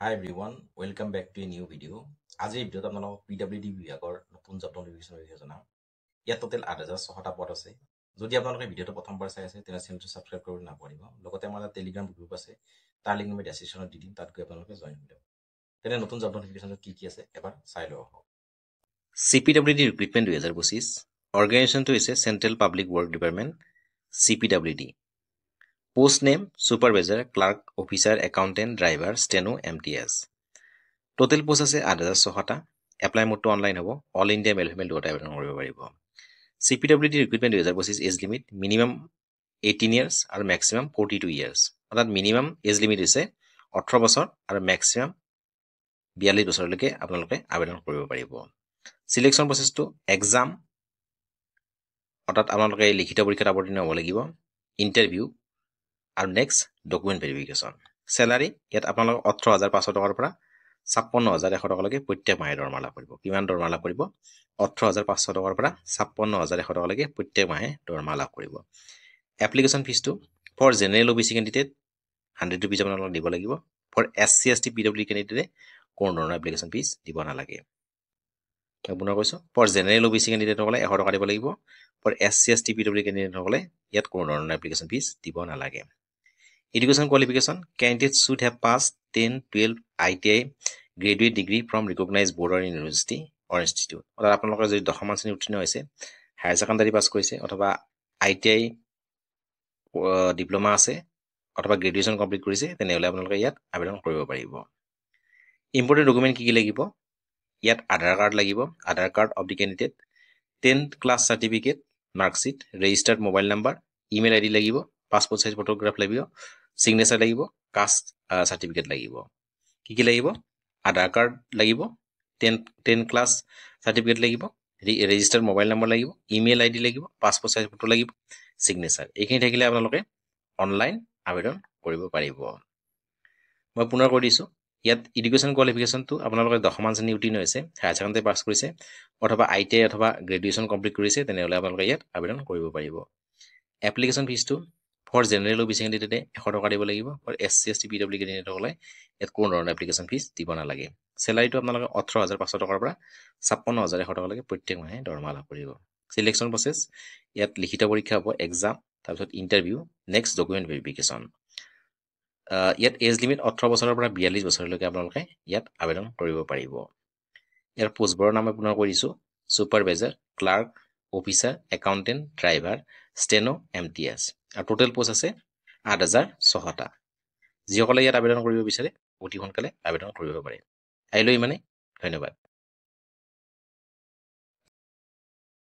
Hi everyone, welcome back to a new video. আজিৰ ভিডিঅ'ত আপোনালোকক PWD বিভাগৰ নতুন জব নোটিফিকেশ্যনৰ বিষয়ে জনাম। ইয়াত টোটেল ৮,৬০০টা পদ আছে। যদি আপোনালোকে ভিডিঅ'টো প্ৰথমবাৰ চাই আছে তেনে চেনেলটো ছাবস্ক্ৰাইব কৰিব নাপাহৰিব। লগতে আমাৰ এটা টেলিগ্ৰাম গ্ৰুপ আছে, তাৰ লিংক মই ডেছক্ৰিপশ্যনত দি দিম, তাত গৈ আপোনালোকে জইন হৈ যাব। তেনে নতুন জব নোটিফিকেশ্যনত কি আছে এবাৰ চাই লওঁ আহক। CPWD ৰিক্ৰুইটমেণ্ট 2025 অৰ্গেনাইজেশ্যনটো হৈছে central public work department CPWD। Post name supervisor, clerk, officer, accountant, driver, steno, MTS। Total post আছে ৮,৬০০টা। এপ্লাই মোডটো অনলাইন হ'ব। অল ইণ্ডিয়া মেল ফিমেল দুয়োটাই আবেদন কৰিব পাৰিব। CPWD recruitment 2025 age limit minimum 18 years আৰু মেক্সিমাম 42 ইয়াৰ্ছ। অৰ্থাৎ মিনিমাম এজ লিমিট হৈছে 18 বছৰ আৰু মেক্সিমাম 42 বছৰলৈকে আপোনালোকে আবেদন কৰিব পাৰিব। চিলেকশ্যন প্ৰচেছটো এক্সাম, অৰ্থাৎ আপোনালোকে লিখিত পৰীক্ষাত অৱতীৰ্ণ হ'ব লাগিব, ইণ্টাৰভিউ আৰু নেক্সট ডকুমেণ্ট ভেৰিফিকেশ্যন। চেলাৰী ইয়াত আপোনালোকক 18,৫০০ টকাৰ পৰা 56,১০০ টকালৈকে প্ৰত্যেক মাহে দৰমহা লাভ কৰিব। কিমান দৰমহা লাভ কৰিব? 18,৫০০ টকাৰ পৰা 56,১০০ টকালৈকে প্ৰত্যেক মাহে দৰমহা লাভ কৰিব। এপ্লিকেশ্যন ফিজটো for general OBC candidate 100 rupees আপোনালোকক দিব লাগিব। ফৰ SC ST PWD কেণ্ডিডেটে কোনো ধৰণৰ এপ্লিকেশ্যন ফিজ দিব নালাগে। মই পুনৰ কৈছোঁ, ফৰ জেনেৰেল OBC কেণ্ডিডেটসকলে 100 টকা দিব লাগিব। ফৰ SC ST PWD কেণ্ডিডেটসকলে ইয়াত কোনো ধৰণৰ এপ্লিকেশ্যন ফিজ দিব নালাগে। Education qualification candidate should have pass 10, 12 ITI graduate degree from recognise board or university or institute. অৰ্থাৎ আপোনালোকে যদি 10মান শ্ৰেণী উত্তীৰ্ণ হৈছে, হায়াৰ ছেকেণ্ডাৰী পাছ কৰিছে, অথবা ITI ডিপ্ল'মা আছে, অথবা গ্ৰেজুৱেশ্যন কমপ্লিট কৰিছে, তেনেহ'লে আপোনালোকে ইয়াত আবেদন কৰিব পাৰিব। ইম্পৰ্টেণ্ট ডকুমেণ্ট কি কি লাগিব? ইয়াত আধাৰ কাৰ্ড লাগিব, Aadhaar card of the candidate, 10th class certificate, marksheet, registered mobile number, email ID লাগিব, পাছপৰ্ট চাইজ ফটোগ্ৰাফ লাগিব, চিগনেচাৰ লাগিব, কাষ্ট চাৰ্টিফিকেট লাগিব। কি কি লাগিব? আধাৰ কাৰ্ড লাগিব, 10 ক্লাছ চাৰ্টিফিকেট লাগিব, ৰেজিষ্টাৰ্ড মোবাইল নম্বৰ লাগিব, ইমেইল ID লাগিব, পাছপৰ্ট চাইজ ফটো লাগিব, চিগনেচাৰ। এইখিনি থাকিলে আপোনালোকে অনলাইন আবেদন কৰিব পাৰিব। মই পুনৰ কৈ দিছোঁ, ইয়াত এডুকেশ্যন কোৱালিফিকেশ্যনটো আপোনালোকে 10মান শ্ৰেণী উত্তীৰ্ণ হৈছে, হায়াৰ ছেকেণ্ডাৰী পাছ কৰিছে, অথবা ITI অথবা গ্ৰেজুৱেশ্যন কমপ্লিট কৰিছে, তেনেহ'লে আপোনালোকে ইয়াত আবেদন কৰিব পাৰিব। এপ্লিকেশ্যন ফিজটো ফৰ জেনেৰেল OBC কেণ্ডিডেটে 100 টকা দিব লাগিব। ফৰ SC ST PWD কেণ্ডিডেটসকলে ইয়াত কোনো ধৰণৰ এপ্লিকেশ্যন ফিজ দিব নালাগে। চেলাৰীটো আপোনালোকে 18,৫০০ টকাৰ পৰা 56,১০০ টকালৈকে প্ৰত্যেক মাহে দৰমহা লাভ কৰিব। চিলেকশ্যন প্ৰচেছ ইয়াত লিখিত পৰীক্ষা হ'ব, এক্সাম, তাৰপিছত ইণ্টাৰভিউ, নেক্সট ডকুমেণ্ট ভেৰিফিকেশ্যন। ইয়াত এজ লিমিট 18 বছৰৰ পৰা 42 বছৰলৈকে আপোনালোকে ইয়াত আবেদন কৰিব পাৰিব। ইয়াৰ পোষ্টবোৰৰ নাম মই পুনৰ কৈ দিছোঁ, supervisor, clerk, officer, accountant, driver, steno, MTS। আৰু টোটেল পোষ্ট আছে ৮,৬০০টা। যিসকলে ইয়াত আবেদন কৰিব বিচাৰে অতি সোনকালে আবেদন কৰিব পাৰে। আহিলৈ ইমানে, ধন্যবাদ।